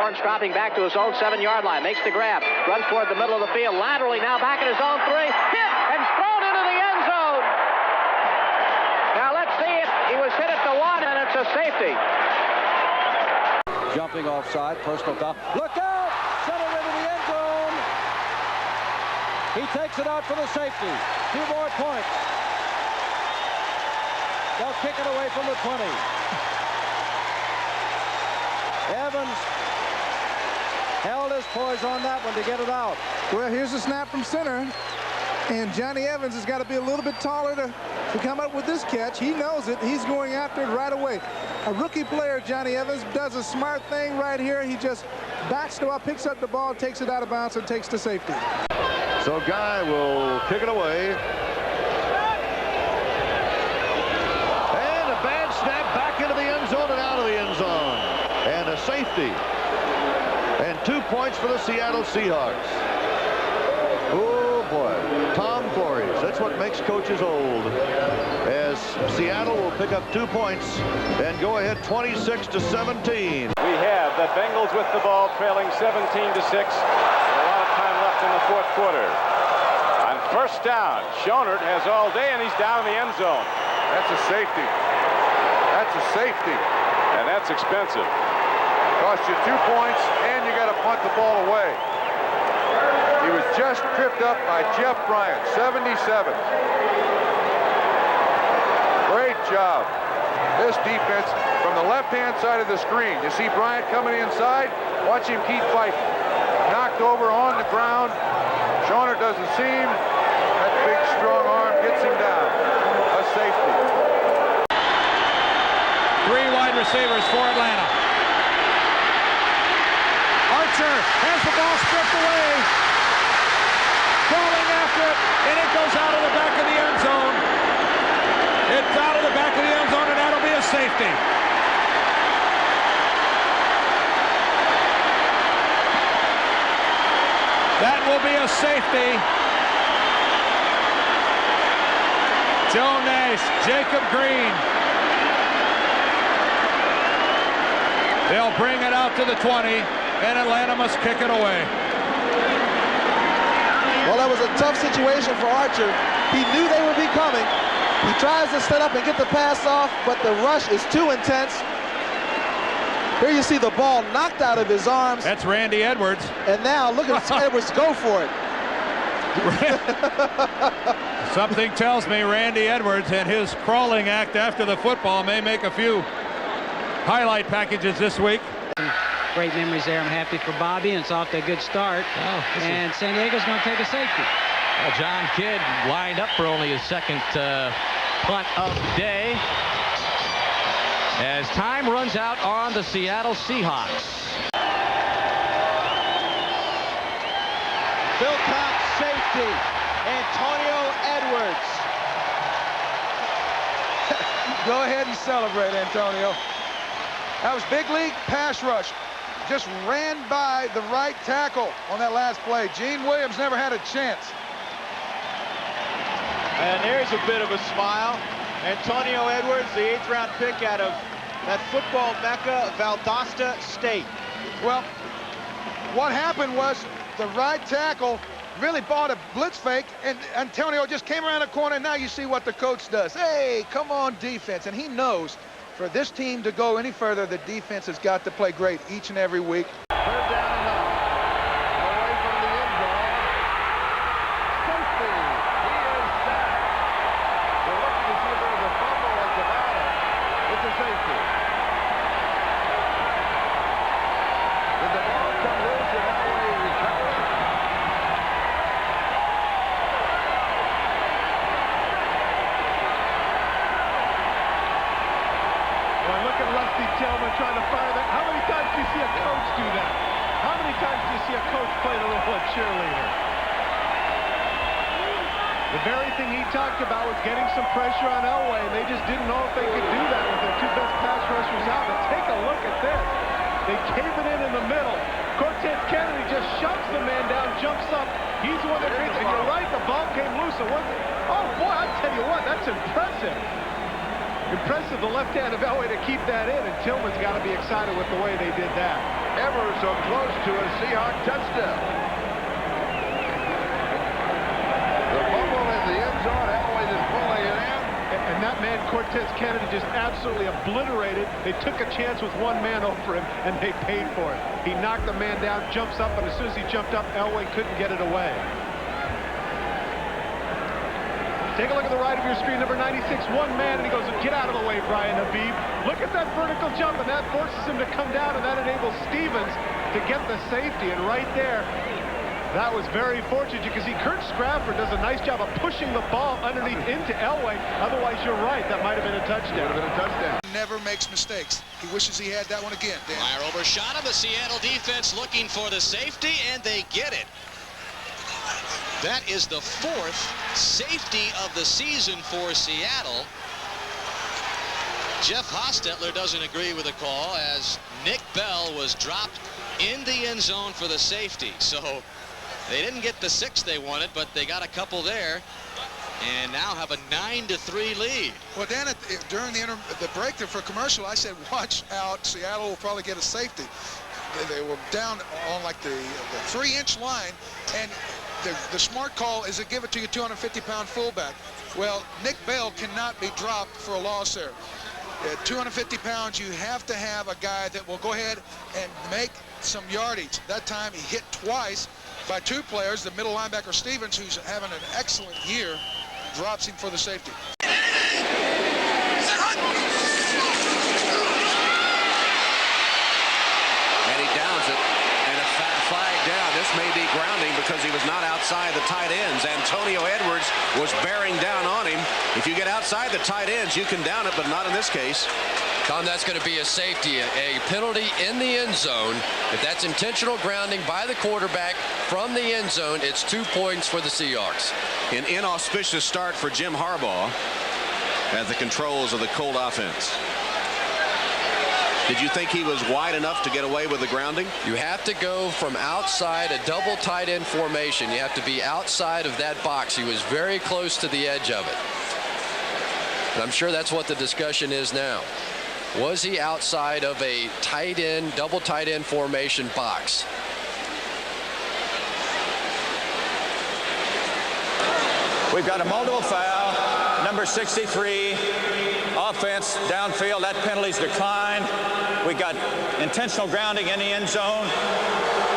Lawrence dropping back to his own 7-yard line. Makes the grab. Runs toward the middle of the field. Laterally now back at his own 3. Hit and thrown into the end zone. Now let's see if he was hit at the 1, and it's a safety. Jumping offside. Personal foul. Look out! Center into the end zone. He takes it out for the safety. 2 more points. They'll kick it away from the 20. Evans held his poise on that one to get it out. Well, here's a snap from center. And Johnny Evans has got to be a little bit taller to come up with this catch. He knows it. He's going after it right away. A rookie player, Johnny Evans, does a smart thing right here. He just backs the ball, picks up the ball, takes it out of bounds, and takes to safety. So Guy will kick it away. And a bad snap back into the end zone and out of the end zone. And a safety. And 2 points for the Seattle Seahawks. Oh, boy. Tom Glories. That's what makes coaches old. As Seattle will pick up 2 points and go ahead 26-17. We have the Bengals with the ball, trailing 17-6. A lot of time left in the fourth quarter. On first down, Schonert has all day, and he's down in the end zone. That's a safety. That's a safety. And that's expensive. Cost you 2 points, and you got to punt the ball away. He was just tripped up by Jeff Bryant, 77. Great job. This defense from the left-hand side of the screen. You see Bryant coming inside. Watch him keep fighting. Knocked over on the ground. Schonert doesn't see him. That big, strong arm gets him down. A safety. 3 wide receivers for Atlanta. Archer has the ball stripped away. Crawling after it, and it goes out of the back of the end zone. It's out of the back of the end zone, and that'll be a safety. That will be a safety. Joe Nash, Jacob Green. They'll bring it out to the 20, and Atlanta must kick it away. Well, that was a tough situation for Archer. He knew they would be coming. He tries to set up and get the pass off, but the rush is too intense. Here you see the ball knocked out of his arms. That's Randy Edwards. And now look at Edwards go for it. Something tells me Randy Edwards and his crawling act after the football may make a few highlight packages this week. Great memories there. I'm happy for Bobby, and it's off to a good start. And San Diego's going to take a safety. Well, John Kidd lined up for only his second punt of the day. As time runs out on the Seattle Seahawks. Bill Cox safety. Antonio Edwards. Go ahead and celebrate, Antonio. That was big league pass rush. Just ran by the right tackle on that last play. Gene Williams never had a chance. And there's a bit of a smile. Antonio Edwards, the 8th round pick out of that football mecca, Valdosta State. Well, what happened was the right tackle really bought a blitz fake, and Antonio just came around the corner, and now you see what the coach does. Hey, come on, defense. And he knows for this team to go any further, the defense has got to play great each and every week. Third down and 9. Away from the end zone. Safety. He is sacked. We're looking to see if there's a fumble at the bottom. It's a safety. Did the ball come loose and now we recover it? Well, look at Rusty Tillman trying to fire that. How many times do you see a coach do that? How many times do you see a coach play the little cheerleader? The very thing he talked about was getting some pressure on Elway, and they just didn't know if they could do that with their 2 best pass rushers out. But take a look at this. They cave it in the middle. Cortez Kennedy just shoves the man down, jumps up. He's the one that beats it. You're right, the ball came loose. It wasn't. Oh, boy, I tell you what, that's impressive. Impressive, the left hand of Elway to keep that in, and Tillman's got to be excited with the way they did that. Evers so close to a Seahawk touchdown. The fumble in the end zone. Elway just pulling it in. And that man, Cortez Kennedy, just absolutely obliterated. They took a chance with one man over him, and they paid for it. He knocked the man down, jumps up, and as soon as he jumped up, Elway couldn't get it away. Take a look at the right of your screen, number 96, one man, and he goes, get out of the way, Brian Habib. Look at that vertical jump, and that forces him to come down, and that enables Stevens to get the safety. And right there, that was very fortunate. You can see Kurt Scrafford does a nice job of pushing the ball underneath into Elway. Otherwise, you're right, that might have been a touchdown. Would have been a touchdown. Never makes mistakes. He wishes he had that one again, Dan. Fire overshot of the Seattle defense looking for the safety, and they get it. That is the 4th safety of the season for Seattle. Jeff Hostetler doesn't agree with the call as Nick Bell was dropped in the end zone for the safety. So they didn't get the 6 they wanted, but they got a couple there and now have a 9-3 lead. Well, Dan, during the break there for commercial, I said, watch out. Seattle will probably get a safety. They were down on like the 3-inch line, and the smart call is to give it to your 250-pound fullback. Well, Nick Bell cannot be dropped for a loss there. At 250 pounds, you have to have a guy that will go ahead and make some yardage. That time he hit twice by 2 players. The middle linebacker Stevens, who's having an excellent year, drops him for the safety. And he downs it, and a flag down. This may be grounding because he was not outside the tight ends. Antonio Edwards was bearing down on him. If you get outside the tight ends, you can down it, but not in this case. Tom, that's going to be a safety, a penalty in the end zone. If that's intentional grounding by the quarterback from the end zone, it's 2 points for the Seahawks. An inauspicious start for Jim Harbaugh at the controls of the Colt offense. Did you think he was wide enough to get away with the grounding? You have to go from outside a double tight end formation. You have to be outside of that box. He was very close to the edge of it. And I'm sure that's what the discussion is now. Was he outside of a tight end, double tight end formation box? We've got a multiple foul. Number 63, offense downfield. That penalty's declined. We got intentional grounding in the end zone.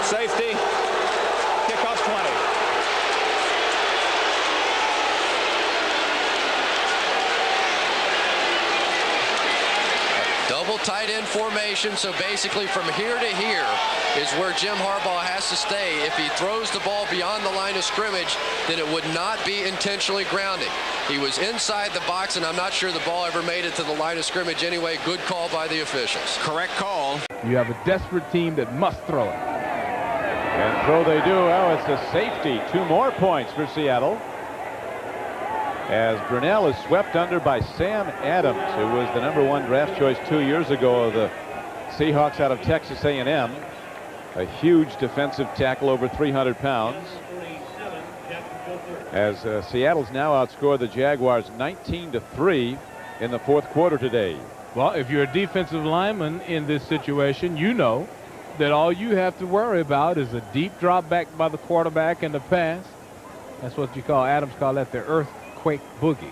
Safety. Kickoff 20. Double tight end formation, so basically from here to here is where Jim Harbaugh has to stay. If he throws the ball beyond the line of scrimmage, then it would not be intentionally grounding. He was inside the box, and I'm not sure the ball ever made it to the line of scrimmage anyway. Good call by the officials. Correct call. You have a desperate team that must throw it. And throw they do. Oh, it's a safety. 2 more points for Seattle, as Brunell is swept under by Sam Adams, who was the #1 draft choice 2 years ago of the Seahawks out of Texas A&M. A huge defensive tackle, over 300 pounds. As Seattle's now outscored the Jaguars 19-3 in the 4th quarter today. Well, if you're a defensive lineman in this situation, you know that all you have to worry about is a deep drop back by the quarterback and the pass. That's what you call, Adams called that the earthquake boogie.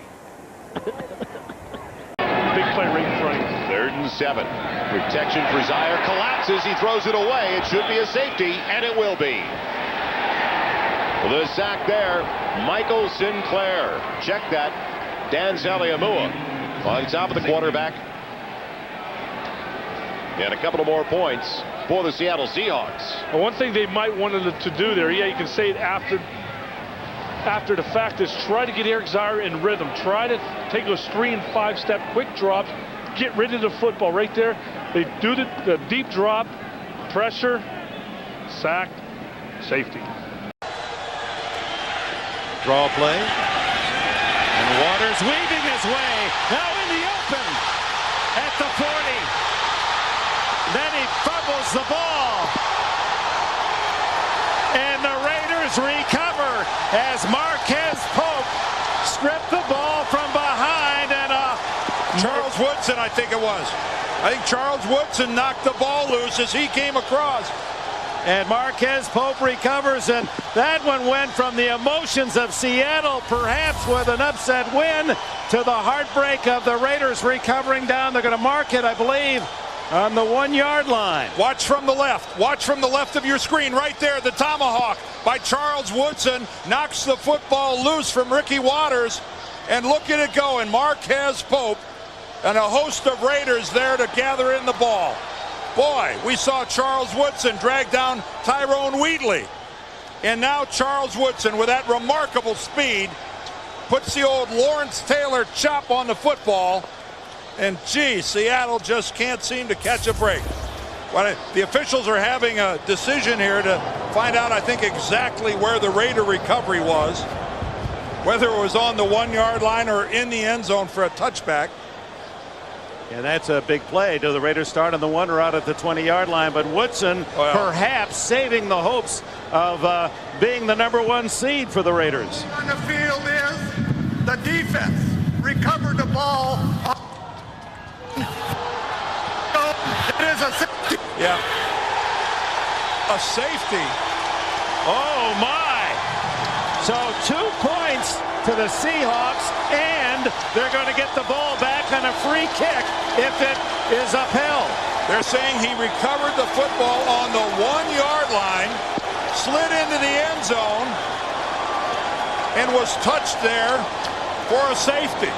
Big play right in front of you. 3rd and 7. Protection for Zaire. Collapses. He throws it away. It should be a safety, and it will be. The sack there, Michael Sinclair. Check that. Dan Zaliamua on top of the quarterback. And a couple of more points for the Seattle Seahawks. Well, one thing they might want to do there, yeah, you can say it after the fact, is try to get Eric Zaire in rhythm. Try to take those 3- and 5-step quick drops. Get rid of the football right there. They do the deep drop, pressure, sack, safety. Draw play. And Waters weaving his way. Now in the open at the 40. Then he fumbles the ball. And the Raiders recover as Marquez Pope stripped the ball from behind, and Charles Woodson, I think it was. I think Charles Woodson knocked the ball loose as he came across. And Marquez Pope recovers, and that one went from the emotions of Seattle, perhaps with an upset win, to the heartbreak of the Raiders recovering down. They're going to mark it, I believe, on the 1-yard line. Watch from the left. Watch from the left of your screen. Right there, the tomahawk by Charles Woodson knocks the football loose from Ricky Waters. And look at it go. And Marquez Pope and a host of Raiders there to gather in the ball. Boy, we saw Charles Woodson drag down Tyrone Wheatley. And now Charles Woodson, with that remarkable speed, puts the old Lawrence Taylor chop on the football. And, gee, Seattle just can't seem to catch a break. Well, the officials are having a decision here to find out, I think, exactly where the Raider recovery was, whether it was on the 1-yard line or in the end zone for a touchback. And that's a big play. Do the Raiders start on the 1 or out at the 20-yard line? But Woodson perhaps saving the hopes of being the #1 seed for the Raiders. On the field is the defense recovered the ball. It is a safety. Yeah. A safety. Oh, my. So 2 points to the Seahawks, and they're going to get the ball back on a free kick if it is upheld. They're saying he recovered the football on the 1-yard line, slid into the end zone, and was touched there for a safety.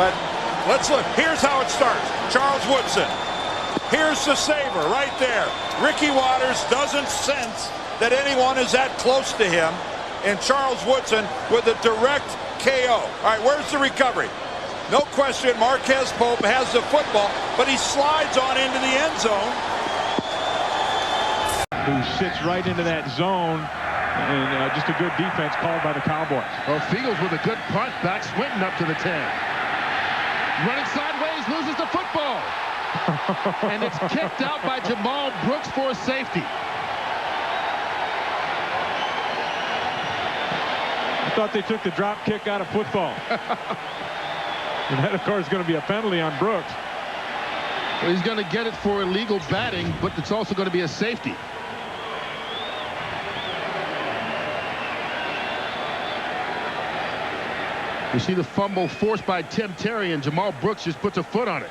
But let's look. Here's how it starts. Charles Woodson. Here's the saver right there. Ricky Waters doesn't sense that anyone is that close to him. And Charles Woodson with a direct KO. All right, where's the recovery? No question, Marquez Pope has the football, but he slides on into the end zone. Who sits right into that zone, and just a good defense called by the Cowboys. Well, Fields with a good punt back, Swinton up to the 10. Running sideways, loses the football. And it's kicked out by Jamal Brooks for a safety. I thought they took the drop kick out of football. And that, of course, is going to be a penalty on Brooks. Well, he's going to get it for illegal batting, but it's also going to be a safety. You see the fumble forced by Tim Terry, and Jamal Brooks just puts a foot on it.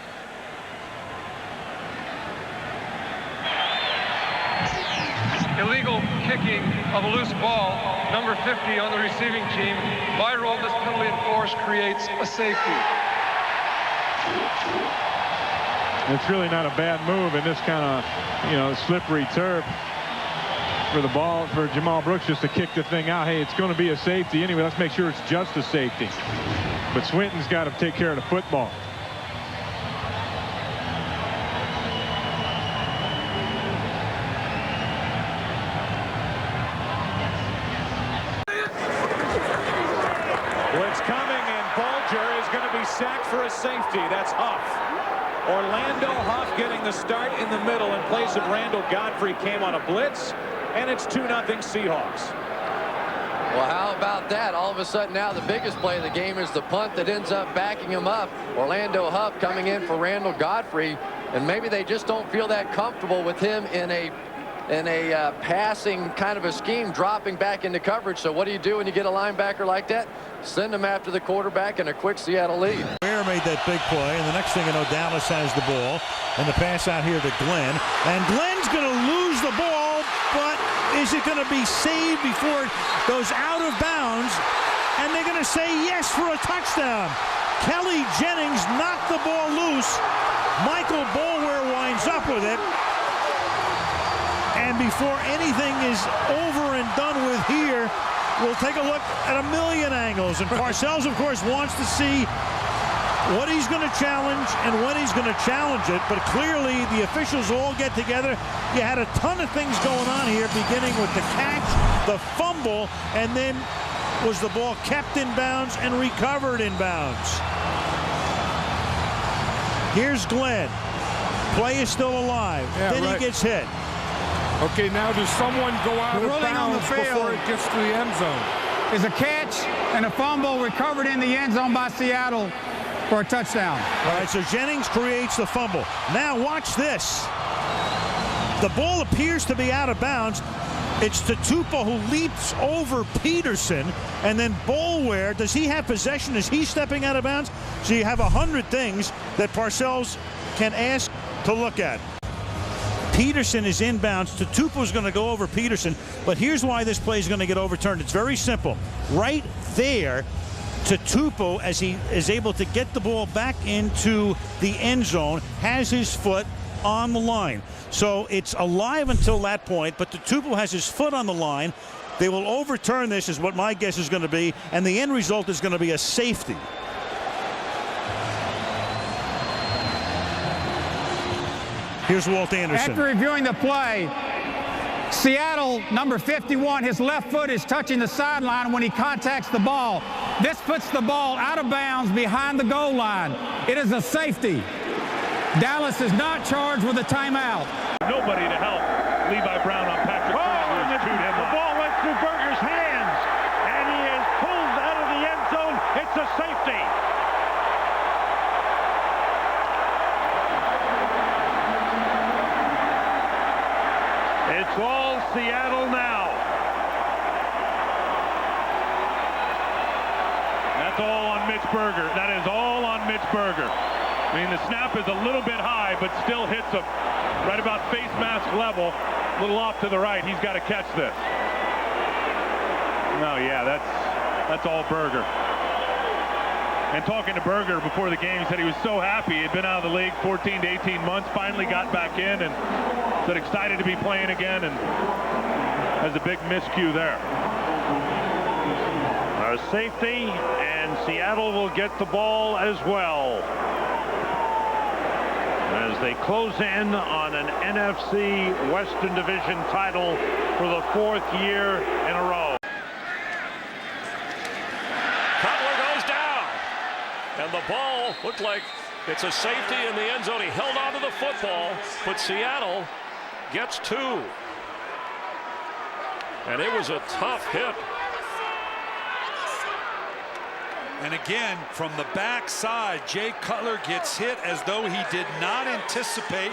Illegal kicking of a loose ball, number 50 on the receiving team. By rule, this penalty enforced creates a safety. It's really not a bad move in this kind of, slippery turf for the ball, for Jamal Brooks just to kick the thing out. Hey, it's going to be a safety anyway. Let's make sure it's just a safety. But Swinton's got to take care of the football. Blitz coming, and Bulger is going to be sacked for a safety. That's Huff. Orlando Huff getting the start in the middle in place of Randall Godfrey. Came on a blitz, and it's 2-0 Seahawks. Well, how about that? All of a sudden now the biggest play of the game is the punt that ends up backing him up. Orlando Huff coming in for Randall Godfrey, and maybe they just don't feel that comfortable with him in a passing kind of a scheme, dropping back into coverage. So what do you do when you get a linebacker like that? Send him after the quarterback and a quick Seattle lead. Ware made that big play, and the next thing you know, Dallas has the ball, and the pass out here to Glenn, and Glenn's going to lose the ball, but is it going to be saved before it goes out of bounds? And they're going to say yes for a touchdown. Kelly Jennings knocked the ball loose. Michael Boulware winds up with it. And before anything is over and done with here, we'll take a look at a million angles. And Parcells, of course, wants to see what he's going to challenge and when he's going to challenge it. But clearly, the officials all get together. You had a ton of things going on here, beginning with the catch, the fumble, and then was the ball kept in bounds and recovered in bounds. Here's Glenn. Play is still alive. Yeah, then right. He gets hit. Okay, now does someone go out of bounds before it gets to the end zone? Is a catch and a fumble recovered in the end zone by Seattle for a touchdown. All right, so Jennings creates the fumble. Now watch this. The ball appears to be out of bounds. It's Tatupo who leaps over Peterson, and then Boulware, does he have possession? Is he stepping out of bounds? So you have 100 things that Parcells can ask to look at. Peterson is inbounds. Tatupo's going to go over Peterson, but here's why this play is going to get overturned. It's very simple. Right there, Tatupo, as he is able to get the ball back into the end zone, has his foot on the line. So it's alive until that point, but Tatupo has his foot on the line. They will overturn this, is what my guess is going to be, and the end result is going to be a safety. Here's Walt Anderson. After reviewing the play, Seattle, number 51, his left foot is touching the sideline when he contacts the ball. This puts the ball out of bounds behind the goal line. It is a safety. Dallas is not charged with a timeout. Nobody to help Levi Brown on Patrick. The ball went through Berger's hands, and he is pulled out of the end zone. It's a safety. It's all Seattle now. That's all on Mitch Berger. That is all on Mitch Berger. I mean, the snap is a little bit high, but still hits him right about face mask level. A little off to the right. He's got to catch this. No, yeah, that's all Berger. And talking to Berger before the game, he said he was so happy. He had been out of the league 14 to 18 months, finally got back in, and said excited to be playing again, and has a big miscue there. A safety, and Seattle will get the ball as well, as they close in on an NFC Western Division title for the 4th year in a row. Cutler goes down, and the ball looked like it's a safety in the end zone. He held on to the football, but Seattle gets 2. And it was a tough hit. And again, from the backside, Jay Cutler gets hit as though he did not anticipate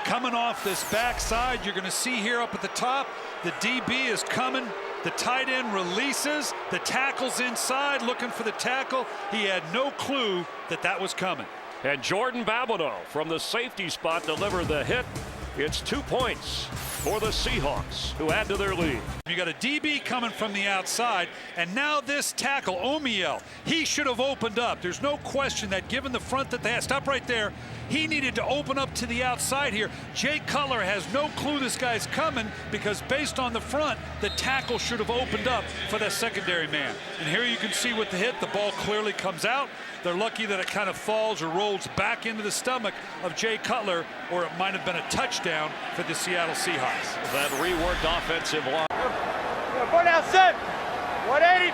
coming off this backside. You're going to see here up at the top, the DB is coming. The tight end releases. The tackle's inside looking for the tackle. He had no clue that that was coming. And Jordan Babineau from the safety spot delivered the hit. It's 2 points for the Seahawks, who add to their lead. You got a DB coming from the outside, and now this tackle, Omiel, he should have opened up. There's no question that given the front that they had, stop right there, he needed to open up to the outside here. Jay Cutler has no clue this guy's coming, because based on the front, the tackle should have opened up for that secondary man. And here you can see with the hit, the ball clearly comes out. They're lucky that it kind of falls or rolls back into the stomach of Jay Cutler, or it might have been a touchdown for the Seattle Seahawks. That reworked offensive line. Ball down, set. 180.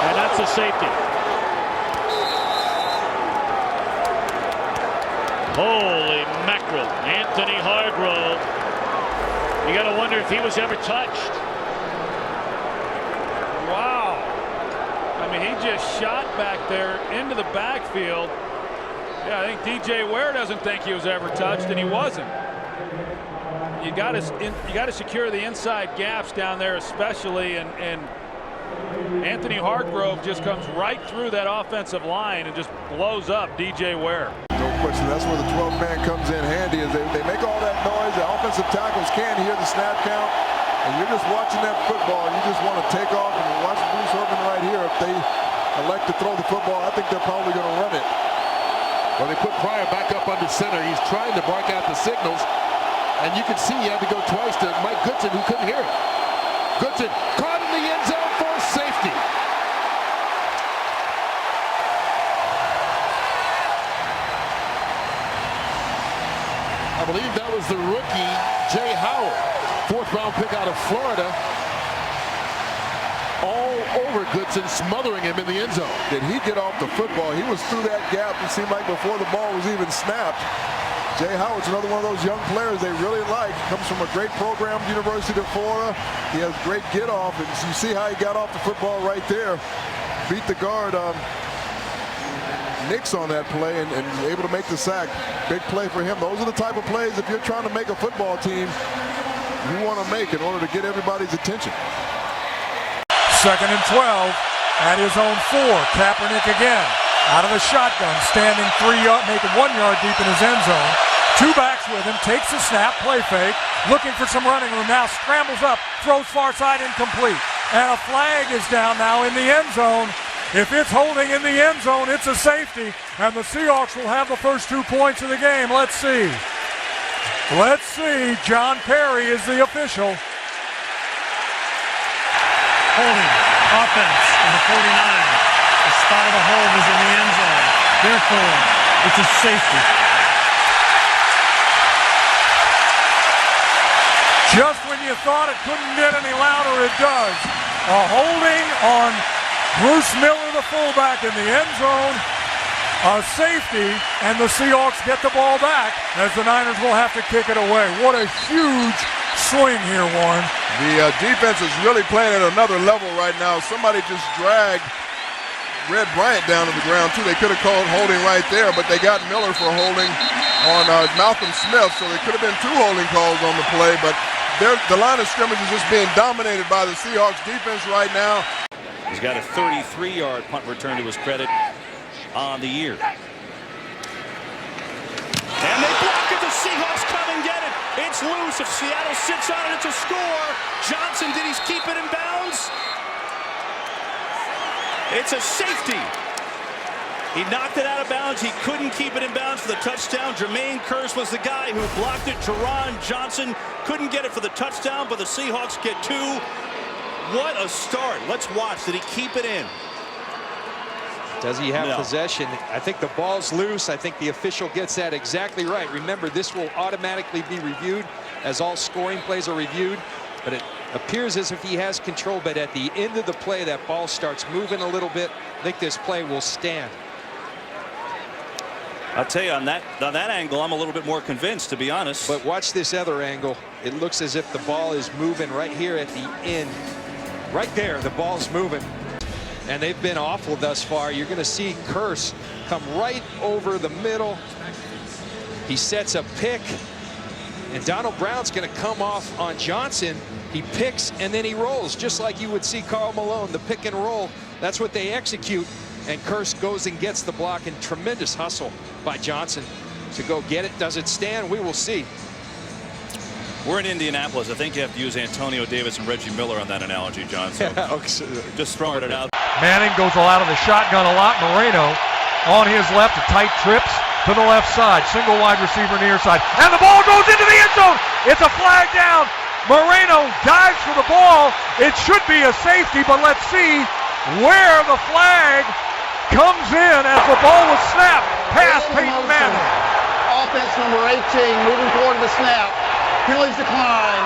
And that's a safety. Holy mackerel. Anthony Hargrove. You got to wonder if he was ever touched. Wow. I mean, he just shot back there into the backfield. Yeah, I think DJ Ware doesn't think he was ever touched, and he wasn't. You got to secure the inside gaps down there, especially, and Anthony Hargrove just comes right through that offensive line and just blows up DJ Ware. No question. That's where the 12th man comes in handy. Is they make all that noise. The offensive tackles can't hear the snap count, and you're just watching that football, and you just want to take off and watch Bruce Irvin right here. If they elect to throw the football, I think they're probably going to run it. Well, they put Pryor back up under center. He's trying to bark out the signals, and you can see he had to go twice to Mike Goodson, who couldn't hear it. Goodson caught in the end zone for safety. I believe that was the rookie, Jay Howard, 4th round pick out of Florida. All over Goodson, smothering him in the end zone. Did he get off the football? He was through that gap, it seemed like, before the ball was even snapped. Jay Howard's another one of those young players they really like. Comes from a great program, University of Florida. He has great get off, and you see how he got off the football right there. Beat the guard on nicks on that play and able to make the sack. Big play for him. Those are the type of plays, if you're trying to make a football team, you want to make in order to get everybody's attention. 2nd and 12 at his own 4. Kaepernick again out of the shotgun, standing 3 yard, making 1 yard deep in his end zone. 2 backs with him, takes the snap, play fake, looking for some running room now, scrambles up, throws far side, incomplete. And a flag is down now in the end zone. If it's holding in the end zone, it's a safety, and the Seahawks will have the first 2 points of the game. Let's see. Let's see. John Perry is the official. Holding, offense, number 49. The spot of the hold is in the end zone. Therefore, it's a safety. Just when you thought it couldn't get any louder, it does. A holding on Bruce Miller, the fullback, in the end zone. A safety, and the Seahawks get the ball back as the Niners will have to kick it away. What a huge swing here, Warren. The defense is really playing at another level right now. Somebody just dragged Red Bryant down to the ground, too. They could have called holding right there, but they got Miller for holding on Malcolm Smith, so there could have been 2 holding calls on the play, but the line of scrimmage is just being dominated by the Seahawks defense right now. He's got a 33-yard punt return to his credit on the year. And they block it. The Seahawks come and get it. It's loose. If Seattle sits on it, it's a score. Johnson, did he keep it in bounds? It's a safety. He knocked it out of bounds. He couldn't keep it in bounds for the touchdown. Jermaine Kearse was the guy who blocked it. Teron Johnson couldn't get it for the touchdown, but the Seahawks get 2. What a start. Let's watch. Did he keep it in? Does he have possession? I think the ball's loose. I think the official gets that exactly right. Remember, this will automatically be reviewed as all scoring plays are reviewed, but it appears as if he has control, but at the end of the play, that ball starts moving a little bit. I think this play will stand. I'll tell you, on that angle, I'm a little bit more convinced, to be honest. But watch this other angle. It looks as if the ball is moving right here at the end. Right there, the ball's moving. And they've been awful thus far. You're going to see Kearse come right over the middle. He sets a pick, and Donald Brown's going to come off on Johnson. He picks, and then he rolls, just like you would see Karl Malone, the pick and roll. That's what they execute. And Kearse goes and gets the block, and tremendous hustle by Johnson to go get it. Does it stand? We will see. We're in Indianapolis. I think you have to use Antonio Davis and Reggie Miller on that analogy, John. So just throwing it out. Manning goes out of the shotgun a lot. Moreno on his left, a tight trips to the left side. Single wide receiver near side. And the ball goes into the end zone. It's a flag down. Moreno dives for the ball. It should be a safety, but let's see where the flag comes in as the ball was snapped past Peyton Manning. Offense number 18 moving toward the snap. Penalties decline.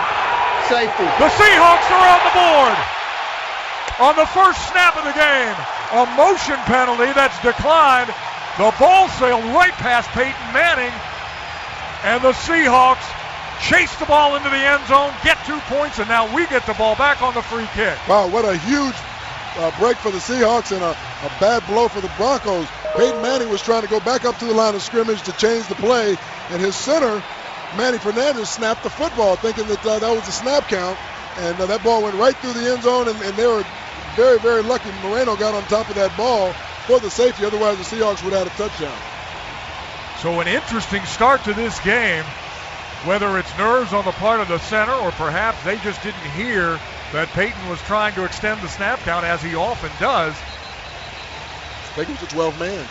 Safety. The Seahawks are on the board. On the first snap of the game, a motion penalty that's declined. The ball sailed right past Peyton Manning, and the Seahawks chase the ball into the end zone, get 2 points, and now we get the ball back on the free kick. Wow, what a huge break for the Seahawks and a bad blow for the Broncos. Peyton Manning was trying to go back up to the line of scrimmage to change the play, and his center, Manny Fernandez, snapped the football thinking that that was a snap count, and that ball went right through the end zone, and they were very, very lucky. Moreno got on top of that ball for the safety, otherwise the Seahawks would have had a touchdown. So an interesting start to this game, whether it's nerves on the part of the center or perhaps they just didn't hear that Peyton was trying to extend the snap count, as he often does. I think it was a 12 man.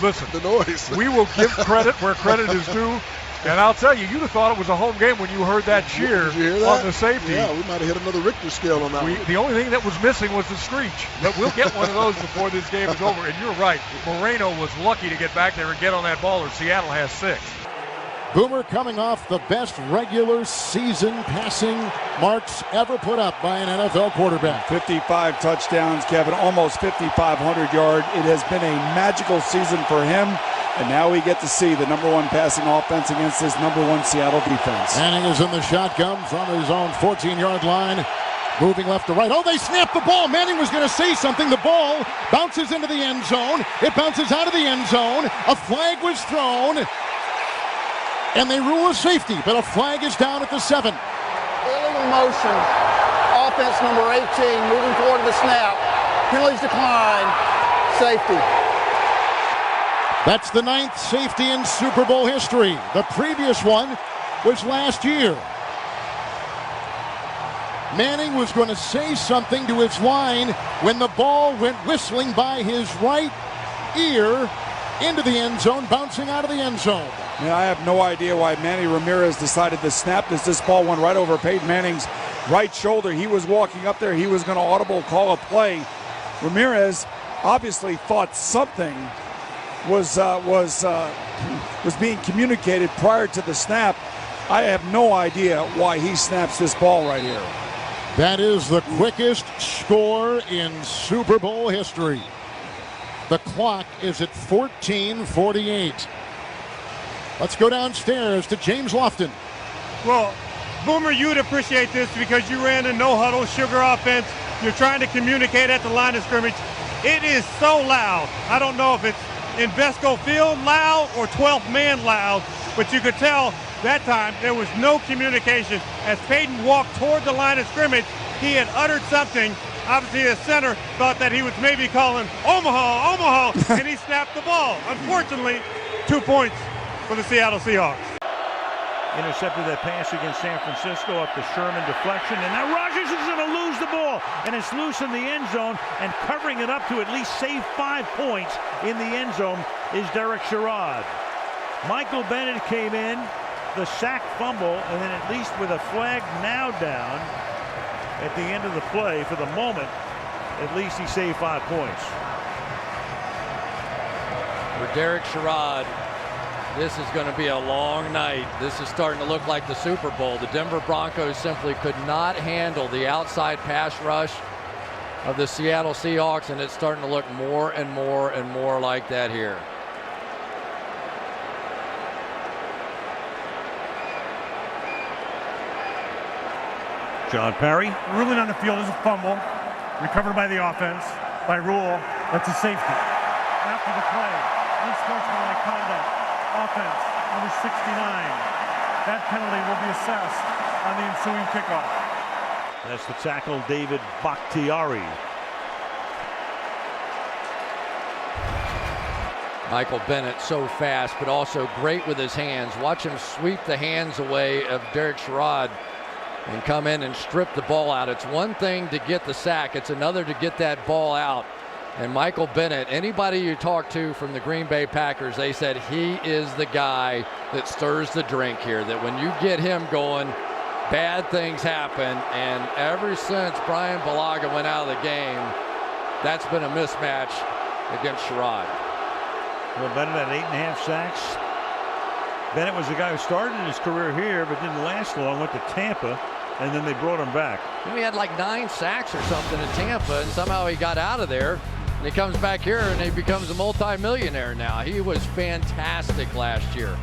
Listen, the noise. We will give credit where credit is due. And I'll tell you, you'd have thought it was a home game when you heard that cheer on the safety. Yeah, we might have hit another Richter scale on that one. The only thing that was missing was the screech. But we'll get one of those before this game is over. And you're right. Moreno was lucky to get back there and get on that ball, or Seattle has 6. Boomer coming off the best regular season passing marks ever put up by an NFL quarterback. 55 touchdowns, Kevin, almost 5,500 yards. It has been a magical season for him. And now we get to see the #1 passing offense against this #1 Seattle defense. Manning is in the shotgun from his own 14-yard line. Moving left to right. Oh, they snapped the ball. Manning was going to say something. The ball bounces into the end zone. It bounces out of the end zone. A flag was thrown. And they rule a safety, but a flag is down at the 7. Illegal motion. Offense number 18 moving forward to the snap. Penalties decline. Safety. That's the 9th safety in Super Bowl history. The previous one was last year. Manning was going to say something to his line when the ball went whistling by his right ear into the end zone, bouncing out of the end zone. Yeah, I have no idea why Manny Ramirez decided to snap this. This ball went right over Peyton Manning's right shoulder. He was walking up there. He was going to audible call a play. Ramirez obviously thought something was being communicated prior to the snap. I have no idea why he snaps this ball right here. That is the quickest score in Super Bowl history. The clock is at 14:48. Let's go downstairs to James Lofton. Well, Boomer, you would appreciate this because you ran a no-huddle sugar offense. You're trying to communicate at the line of scrimmage. It is so loud. I don't know if it's Invesco Field loud or 12th man loud, but you could tell that time there was no communication. As Peyton walked toward the line of scrimmage, he had uttered something. Obviously, the center thought that he was maybe calling Omaha, Omaha, and he snapped the ball. Unfortunately, 2 points for the Seattle Seahawks. Intercepted that pass against San Francisco up the Sherman deflection, and now Rodgers is going to lose the ball, and it's loose in the end zone, and covering it up to at least save 5 points in the end zone is Derek Sherrod. Michael Bennett came in, the sack fumble, and then at least with a flag now down at the end of the play for the moment, at least he saved 5 points. For Derek Sherrod, this is going to be a long night. This is starting to look like the Super Bowl. The Denver Broncos simply could not handle the outside pass rush of the Seattle Seahawks, and it's starting to look more and more and more like that here. John Perry. Ruling on the field is a fumble. Recovered by the offense. By rule, that's a safety. After the play, unsportsmanlike conduct. Offense, number 69. That penalty will be assessed on the ensuing kickoff. That's the tackle, David Bakhtiari. Michael Bennett so fast, but also great with his hands. Watch him sweep the hands away of Derek Sherrod and come in and strip the ball out. It's one thing to get the sack. It's another to get that ball out. And Michael Bennett, anybody you talk to from the Green Bay Packers, they said he is the guy that stirs the drink here, that when you get him going, bad things happen. And ever since Brian Bulaga went out of the game, that's been a mismatch against Sherrod. Well, Bennett had 8.5 sacks. Bennett was the guy who started his career here, but didn't last long, went to Tampa, and then they brought him back. He had like 9 sacks or something in Tampa, and somehow he got out of there. And he comes back here and he becomes a multi-millionaire now. He was fantastic last year.